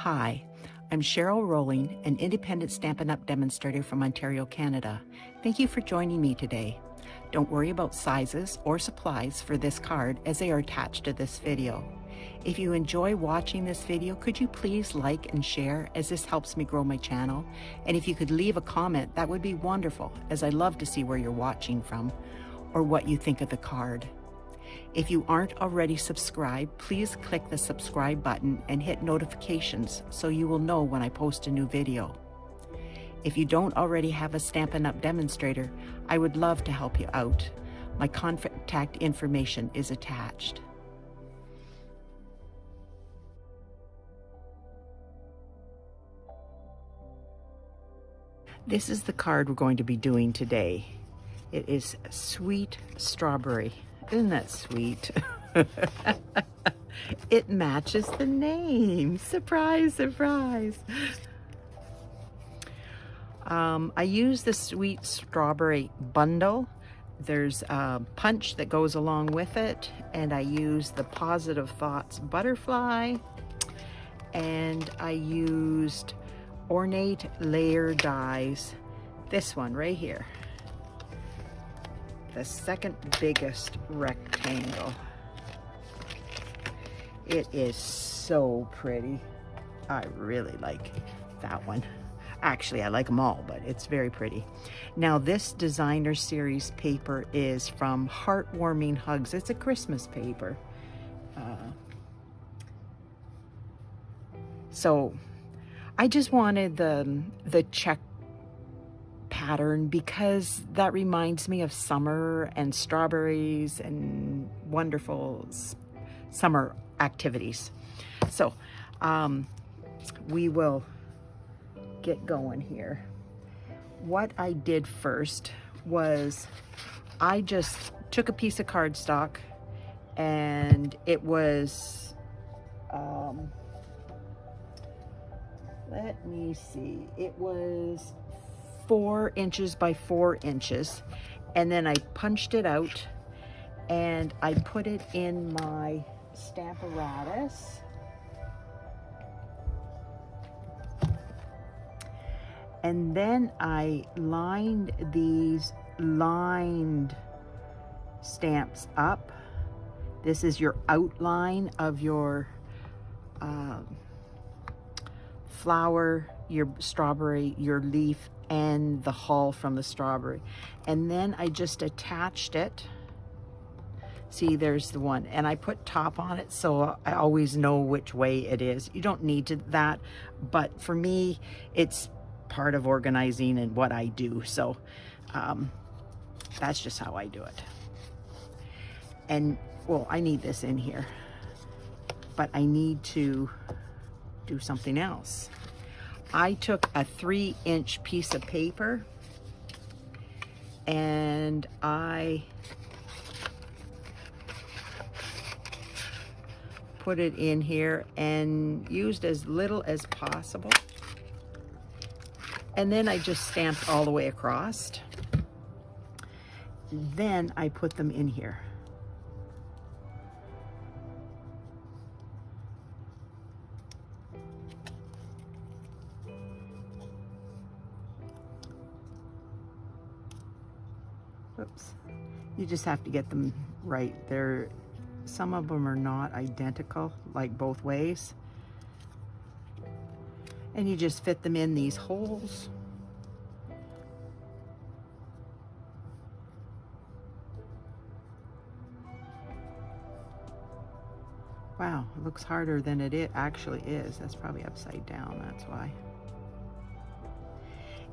Hi, I'm Cheryl Rowling, an independent Stampin' Up! Demonstrator from Ontario, Canada. Thank you for joining me today. Don't worry about sizes or supplies for this card as they are attached to this video. If you enjoy watching this video, could you please like and share as this helps me grow my channel? And if you could leave a comment, that would be wonderful, as I love to see where you're watching from or what you think of the card. If you aren't already subscribed, please click the subscribe button and hit notifications so you will know when I post a new video. If you don't already have a Stampin' Up! Demonstrator, I would love to help you out. My contact information is attached. This is the card we're going to be doing today. It is Sweet Strawberry. Isn't that sweet? It matches the name. Surprise, surprise. I use the Sweet Strawberry bundle. There's a punch that goes along with it, and I use the Positive Thoughts butterfly, and I used Ornate layer dies. This one right here. The second biggest rectangle. It is so pretty. I really like that one. Actually, I like them all, but it's very pretty. Now, this designer series paper is from Heartwarming Hugs. It's a Christmas paper. So I just wanted the check pattern because that reminds me of summer and strawberries and wonderful summer activities. So we will get going here. What I did first was I just took a piece of cardstock, and it was let me see, it was 4 inches by 4 inches, and then I punched it out and I put it in my Stamparatus. And then I lined these lined stamps up. This is your outline of your flower, your strawberry, your leaf, and the hull from the strawberry. And then I just attached it. See, there's the one. And I put top on it so I always know which way it is. You don't need that, but for me, it's part of organizing and what I do. So that's just how I do it. And well, I need this in here, but I need to do something else. I took a 3-inch piece of paper and I put it in here and used as little as possible. And then I just stamped all the way across. Then I put them in here. Oops. You just have to get them right. Some of them are not identical, like both ways. And you just fit them in these holes. Wow, it looks harder than it actually is. That's probably upside down, that's why.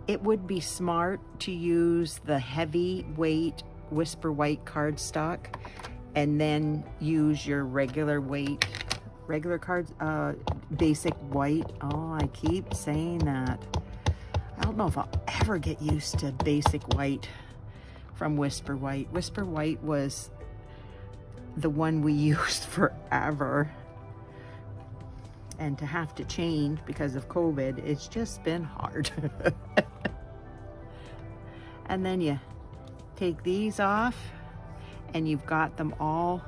It would be smart to use the heavyweight Whisper White cardstock and then use your regular cards, basic white. Oh, I keep saying that. I don't know if I'll ever get used to basic white from Whisper White. Whisper White was the one we used forever. And to have to change because of COVID, it's just been hard. And then you take these off and you've got them all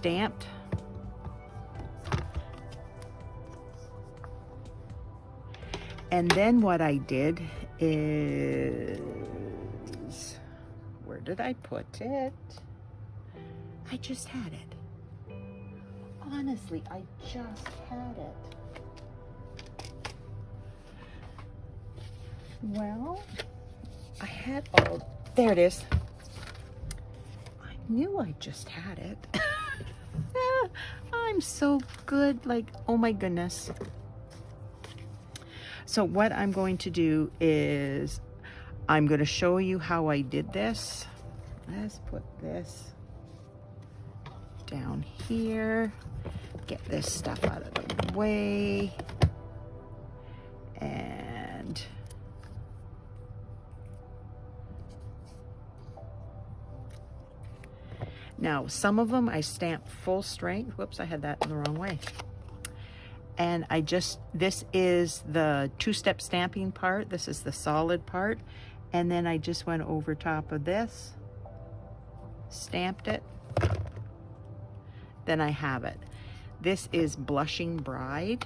stamped. And then what I did is, where did I put it? I just had it. Honestly, I just had it. Well, I had all, there it is. I knew I just had it. I'm so good, like, oh my goodness. So what I'm going to do is I'm going to show you how I did this. Let's put this down here. Get this stuff out of the way. And now some of them I stamped full strength. Whoops, I had that in the wrong way. And I just, this is the two-step stamping part. This is the solid part. And then I just went over top of this, stamped it, then I have it. This is Blushing Bride.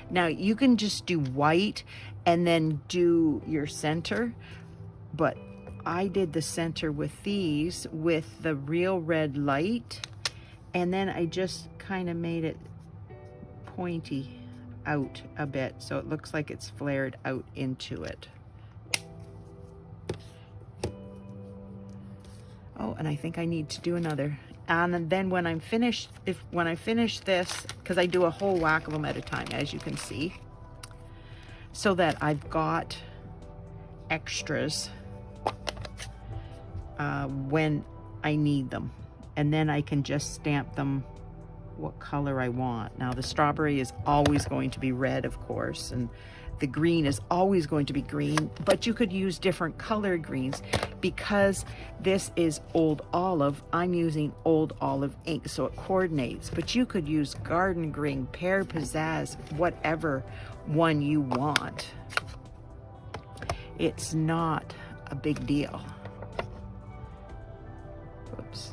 Now you can just do white and then do your center, but I did the center with these with the real red light, and then I just kind of made it pointy out a bit so it looks like it's flared out into it. Oh, and I think I need to do another. And then when I'm finished, when I finish this, because I do a whole whack of them at a time, as you can see, so that I've got extras when I need them. And then I can just stamp them what color I want. Now the strawberry is always going to be red, of course, and the green is always going to be green, but you could use different color greens. Because this is Old Olive, I'm using Old Olive ink, so it coordinates, but you could use Garden Green, Pear Pizzazz, whatever one you want. It's not a big deal. Oops.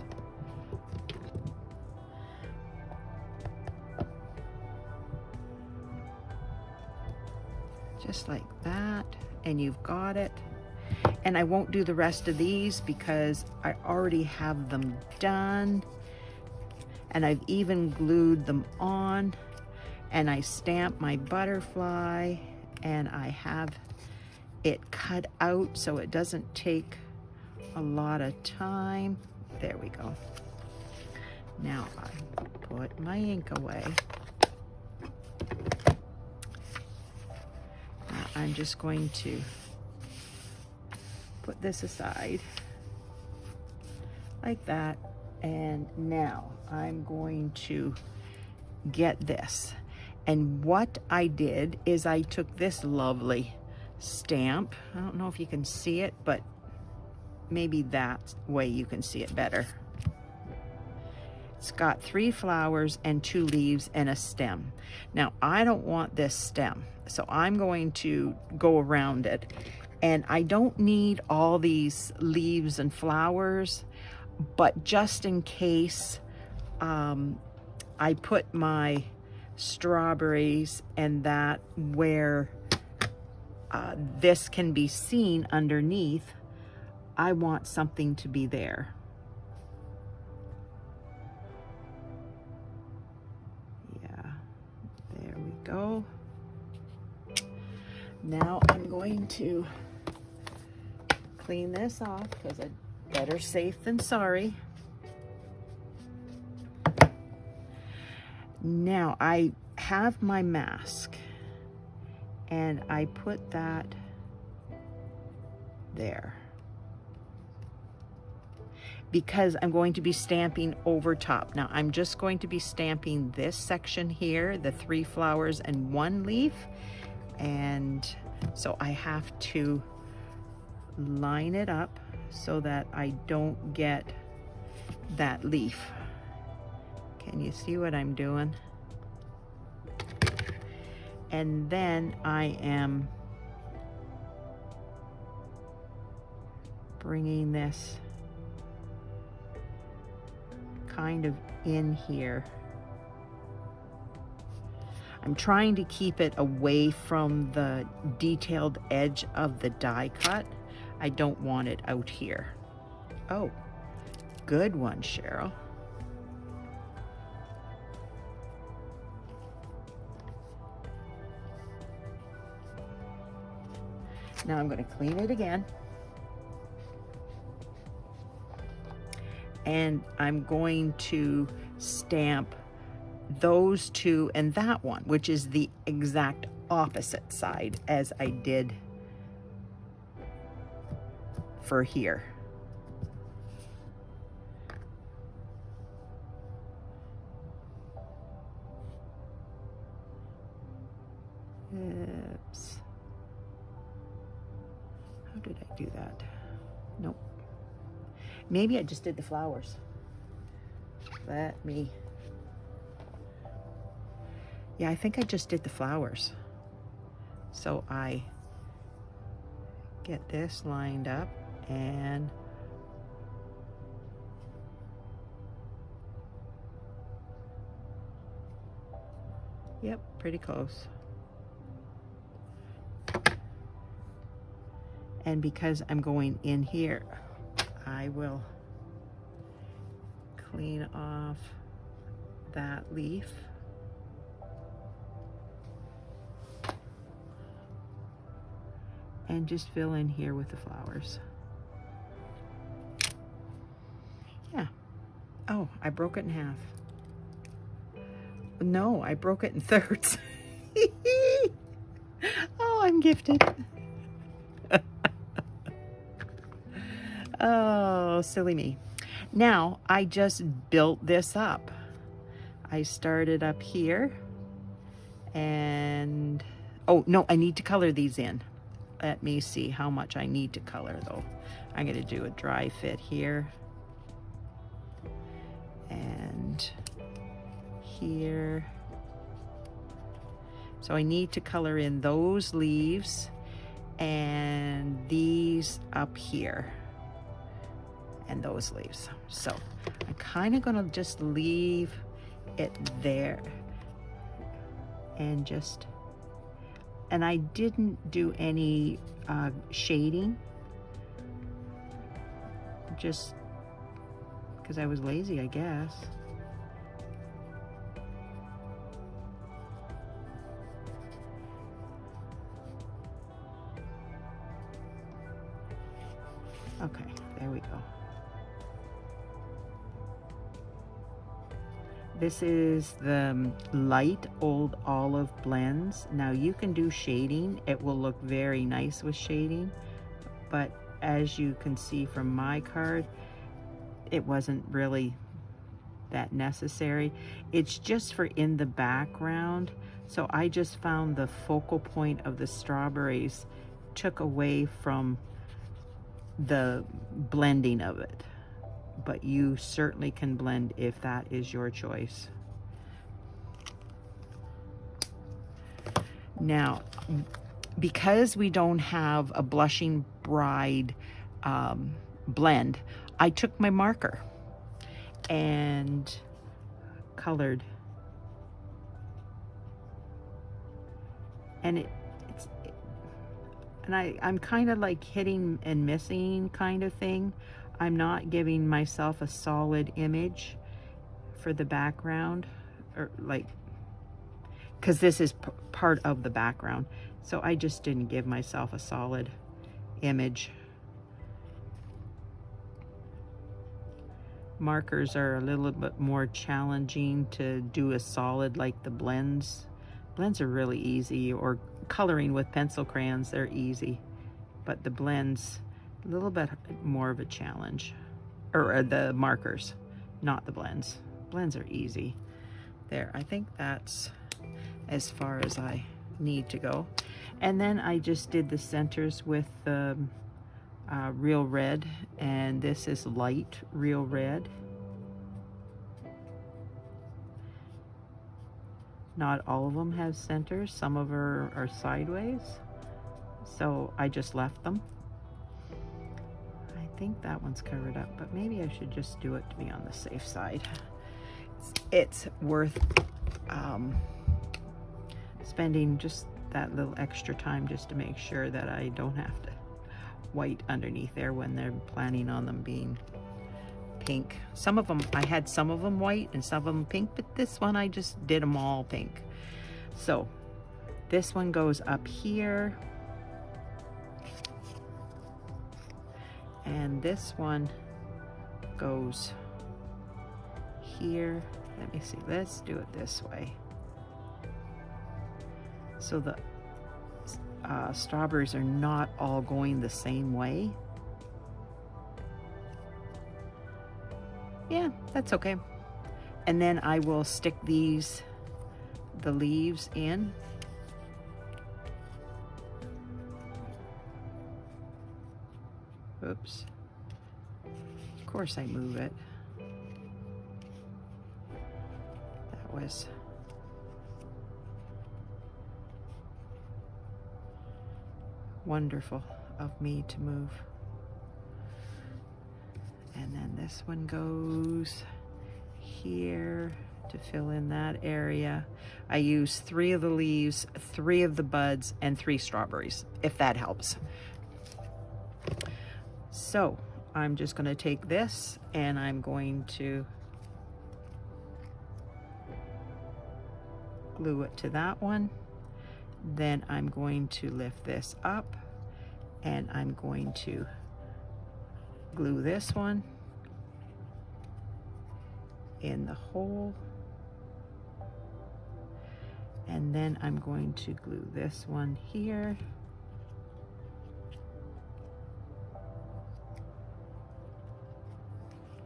Just like that, and you've got it. And I won't do the rest of these because I already have them done, and I've even glued them on, and I stamped my butterfly, and I have it cut out so it doesn't take a lot of time. There we go. Now I put my ink away. I'm just going to put this aside like that, and now I'm going to get this. And what I did is I took this lovely stamp. I don't know if you can see it, but maybe that way you can see it better. It's got 3 flowers and 2 leaves and a stem. Now I don't want this stem, so I'm going to go around it. And I don't need all these leaves and flowers, but just in case I put my strawberries and that where this can be seen underneath, I want something to be there. Yeah, there we go. Now I'm going to clean this off because I'm better safe than sorry. Now I have my mask and I put that there because I'm going to be stamping over top. Now I'm just going to be stamping this section here, the 3 flowers and 1 leaf, and so I have to line it up so that I don't get that leaf. Can you see what I'm doing? And then I am bringing this kind of in here. I'm trying to keep it away from the detailed edge of the die cut. I don't want it out here. Oh, good one, Cheryl. Now I'm going to clean it again. And I'm going to stamp those two and that one, which is the exact opposite side as I did for here. Oops. How did I do that? Nope. Maybe I just did the flowers. Let me... Yeah, I think I just did the flowers. So I get this lined up and yep, pretty close. And because I'm going in here, I will clean off that leaf. And just fill in here with the flowers. Yeah. Oh, I broke it in half. No, I broke it in thirds. Oh, I'm gifted. Oh, silly me. Now, I just built this up. I started up here and, oh, no, I need to color these in. Let me see how much I need to color though. I'm going to do a dry fit here and here. So I need to color in those leaves and these up here and those leaves. So I'm kind of going to just leave it there and just... And I didn't do any shading, just because I was lazy, I guess. Okay, there we go. This is the light Old Olive blends. Now you can do shading. It will look very nice with shading, but as you can see from my card, it wasn't really that necessary. It's just for in the background. So I just found the focal point of the strawberries took away from the blending of it. But you certainly can blend if that is your choice. Now, because we don't have a Blushing Bride blend, I took my marker and colored. And I'm kind of like hitting and missing kind of thing. I'm not giving myself a solid image for the background, or like, because this is part of the background. So I just didn't give myself a solid image. Markers are a little bit more challenging to do a solid like the blends. Blends are really easy, or coloring with pencil crayons, they're easy. But the blends, a little bit more of a challenge. Or the markers, not the blends. Blends are easy. There, I think that's as far as I need to go. And then I just did the centers with the Real Red, and this is light Real Red. Not all of them have centers. Some of them are sideways. So I just left them. I think that one's covered up, but maybe I should just do it to be on the safe side. It's worth spending just that little extra time just to make sure that I don't have to white underneath there when they're planning on them being pink. Some of them, I had some of them white and some of them pink, but this one I just did them all pink. So this one goes up here, and this one goes here. Let me see, let's do it this way. So the strawberries are not all going the same way. Yeah, that's okay. And then I will stick the leaves in. Oops. Of course I move it. That was wonderful of me to move. And then this one goes here to fill in that area. I use 3 of the leaves, 3 of the buds, and 3 strawberries, if that helps. So I'm just going to take this and I'm going to glue it to that one. Then I'm going to lift this up and I'm going to glue this one in the hole. And then I'm going to glue this one here.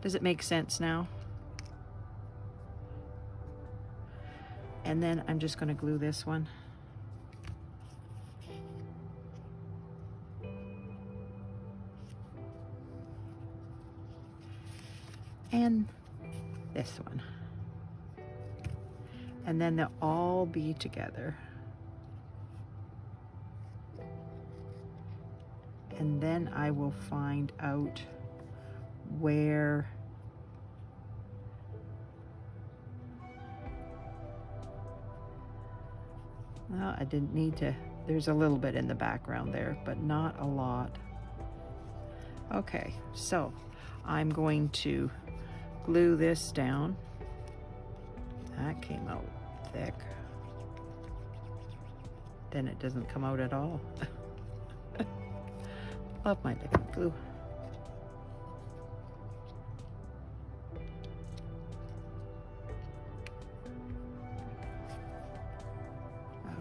Does it make sense now? And then I'm just going to glue this one. And this one. And then they'll all be together. And then I will find out where well, I didn't need to. There's a little bit in the background there, but not a lot. Okay, so I'm going to glue this down. That came out thick. Then it doesn't come out at all. Love my liquid glue.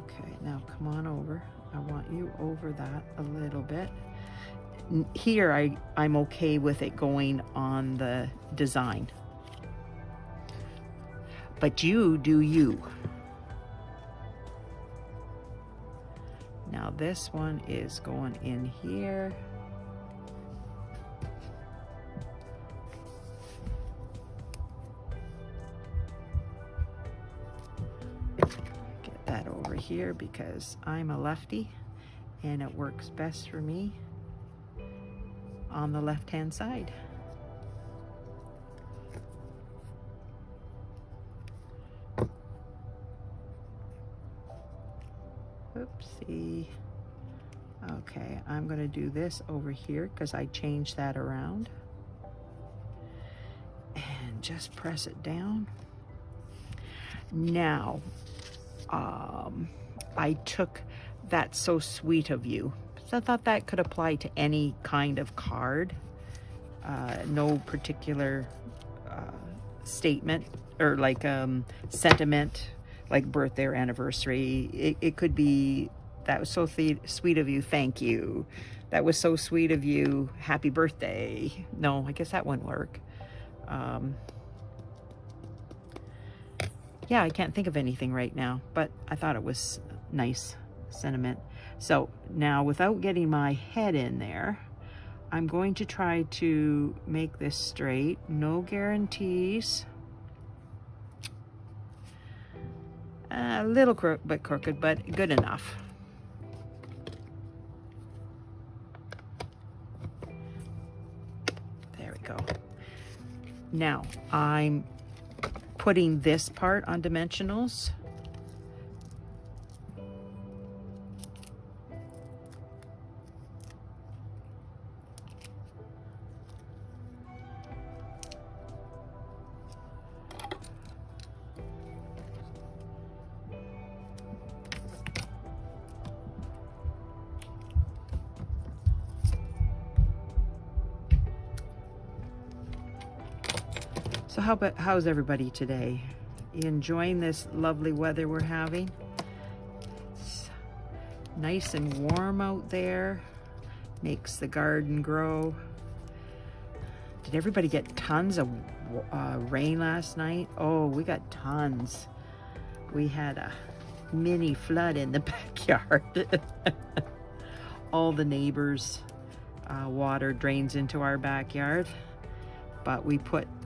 Okay, now come on over. I want you over that a little bit. Here I'm okay with it going on the design. But you do you. Now this one is going in here. Get that over here because I'm a lefty and it works best for me on the left-hand side. Oopsie. Okay, I'm going to do this over here because I changed that around. And just press it down. Now, I took That's So Sweet of You. So I thought that could apply to any kind of card. No particular statement or like sentiment, like birthday or anniversary. It could be, that was so sweet of you, thank you. That was so sweet of you, happy birthday. No, I guess that wouldn't work. Yeah, I can't think of anything right now, but I thought it was nice sentiment. So now, without getting my head in there, I'm going to try to make this straight. No guarantees. A little bit crooked, but good enough. Now I'm putting this part on dimensionals. So how's everybody today? You enjoying this lovely weather we're having? It's nice and warm out there. Makes the garden grow. Did everybody get tons of rain last night? Oh, we got tons. We had a mini flood in the backyard. All the neighbors' water drains into our backyard, but we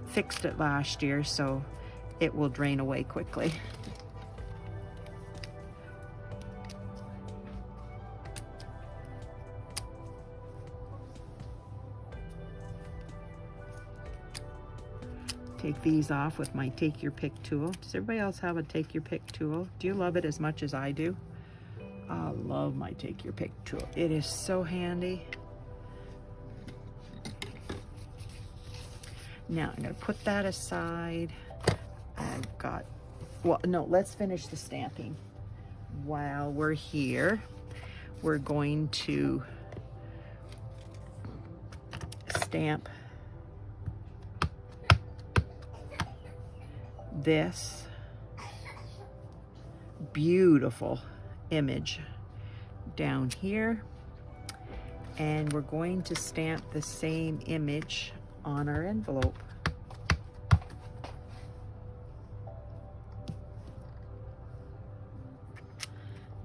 fixed it last year, so it will drain away quickly. Take these off with my take your pick tool. Does everybody else have a take your pick tool? Do you love it as much as I do? I love my take your pick tool. It is so handy. Now I'm gonna put that aside. I've got, well, no, let's finish the stamping. While we're here, we're going to stamp this beautiful image down here, and we're going to stamp the same image on our envelope.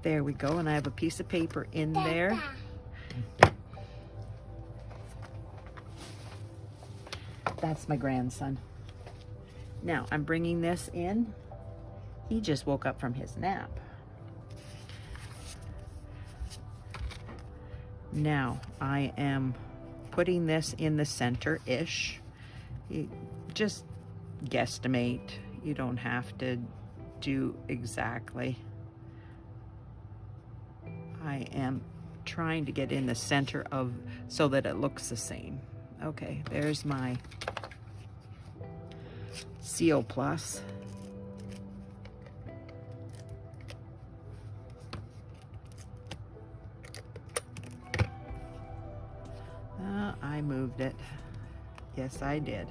There we go, and I have a piece of paper in there. That's my grandson. Now I'm bringing this in. He just woke up from his nap. Now I am putting this in the center-ish. You just guesstimate. You don't have to do exactly. I am trying to get in the center of, so that it looks the same. Okay, there's my Seal Plus. I moved it. Yes, I did.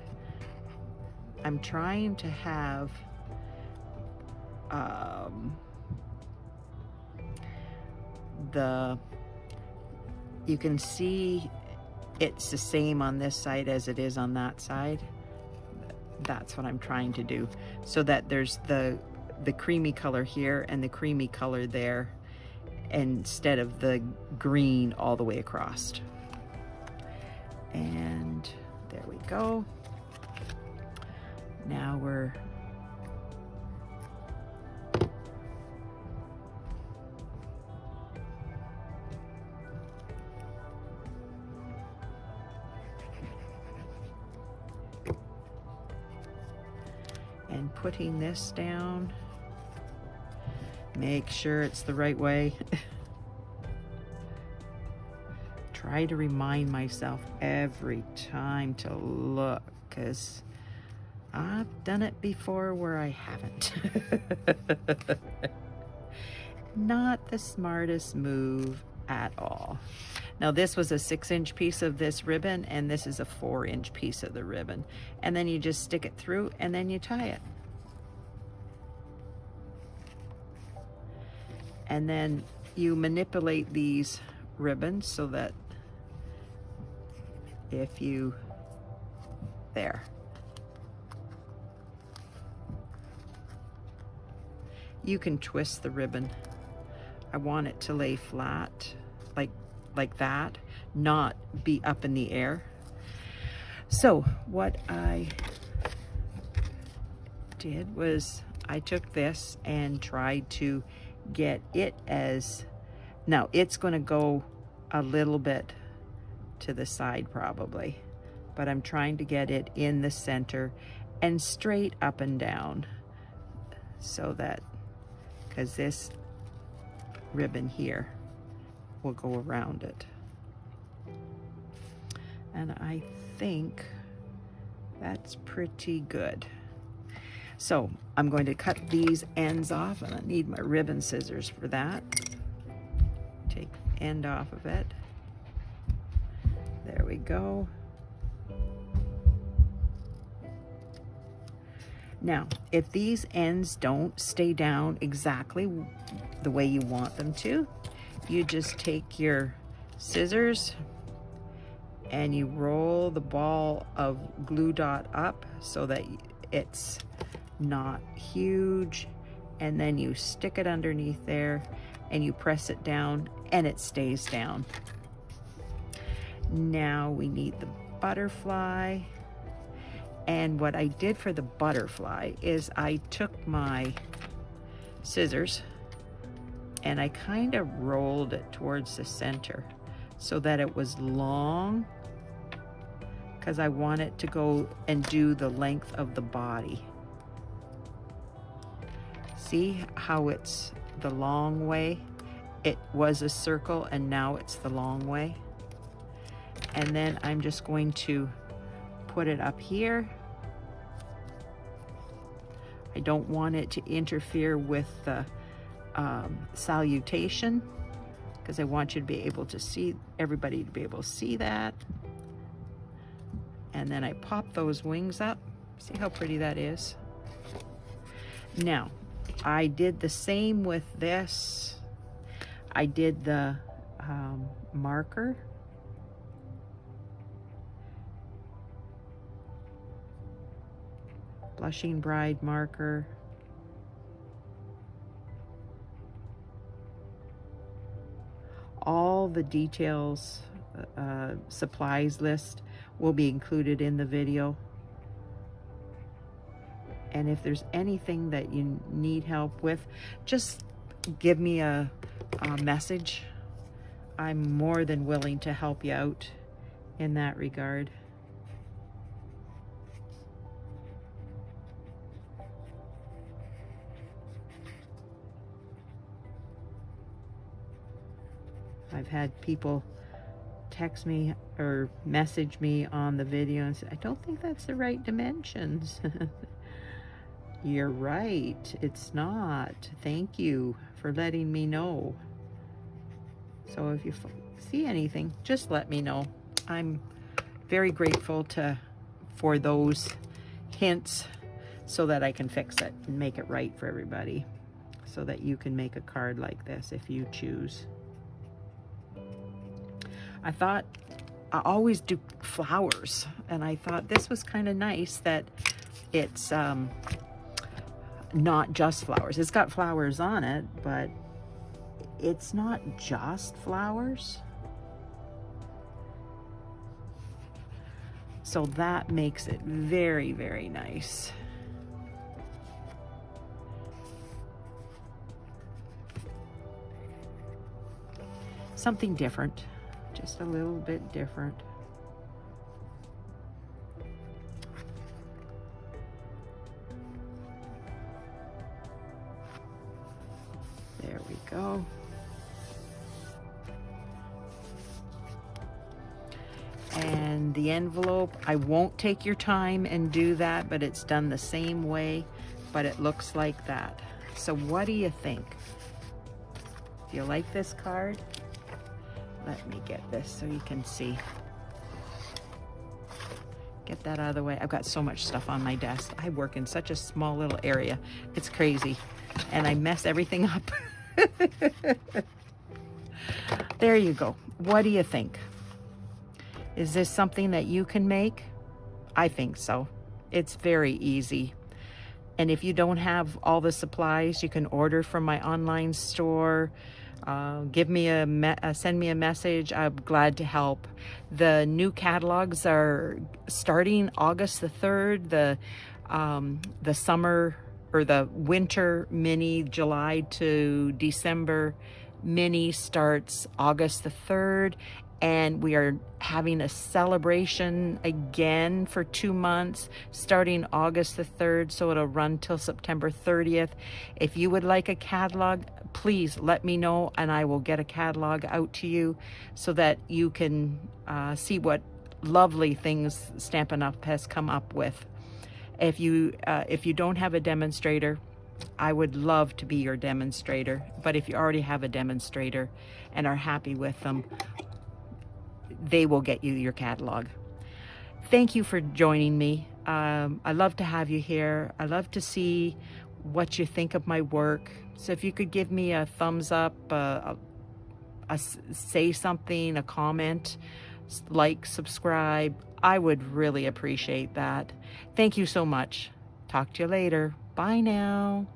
I'm trying to have you can see it's the same on this side as it is on that side. That's what I'm trying to do, so that there's the creamy color here and the creamy color there, instead of the green all the way across. And there we go. Now we're and putting this down. Make sure it's the right way. Try to remind myself every time to look, because I've done it before where I haven't. Not the smartest move at all. Now this was a 6-inch piece of this ribbon, and this is a 4-inch piece of the ribbon. And then you just stick it through and then you tie it. And then you manipulate these ribbons so that if you, there. You can twist the ribbon. I want it to lay flat, like that, not be up in the air. So what I did was I took this and tried to get it as, now it's going to go a little bit to the side probably. but I'm trying to get it in the center and straight up and down, so that, because this ribbon here will go around it. And I think that's pretty good. So I'm going to cut these ends off, and I need my ribbon scissors for that. Take the end off of it. There we go. Now, if these ends don't stay down exactly the way you want them to, you just take your scissors and you roll the ball of glue dot up so that it's not huge, and then you stick it underneath there and you press it down and it stays down. Now we need the butterfly. And what I did for the butterfly is I took my scissors and I kind of rolled it towards the center so that it was long, because I want it to go and do the length of the body. See how it's the long way? It was a circle and now it's the long way. And then I'm just going to put it up here. I don't want it to interfere with the salutation, because I want you to be able to see, everybody to be able to see that. And then I pop those wings up. See how pretty that is? Now, I did the same with this. I did the marker. Blushing Bride marker. All the details, supplies list will be included in the video. And if there's anything that you need help with, just give me a message. I'm more than willing to help you out in that regard. I've had people text me or message me on the video and say, I don't think that's the right dimensions. You're right, it's not. Thank you for letting me know. So if you see anything, just let me know. I'm very grateful for those hints so that I can fix it and make it right for everybody, so that you can make a card like this if you choose. I thought, I always do flowers, and I thought this was kind of nice that it's not just flowers. It's got flowers on it, but it's not just flowers. So that makes it very, very nice. Something different. Just a little bit different. There we go. And the envelope, I won't take your time and do that, but it's done the same way, but it looks like that. So what do you think? Do you like this card? Let me get this so you can see. Get that out of the way. I've got so much stuff on my desk. I work in such a small little area. It's crazy. And I mess everything up. There you go. What do you think? Is this something that you can make? I think so. It's very easy. And if you don't have all the supplies, you can order from my online store. Send me a message. I'm glad to help. The new catalogs are starting August the 3rd. The summer or the winter mini, July to December mini, starts August the 3rd, And we are having a celebration again for 2 months, starting August the 3rd, so it'll run till September 30th. If you would like a catalog, please let me know, and I will get a catalog out to you so that you can see what lovely things Stampin' Up! Has come up with. If you don't have a demonstrator, I would love to be your demonstrator. But if you already have a demonstrator and are happy with them, they will get you your catalog. Thank you for joining me. I love to have you here. I love to see what you think of my work. So if you could give me a thumbs up, say something, a comment, like, subscribe, I would really appreciate that. Thank you so much. Talk to you later. Bye now.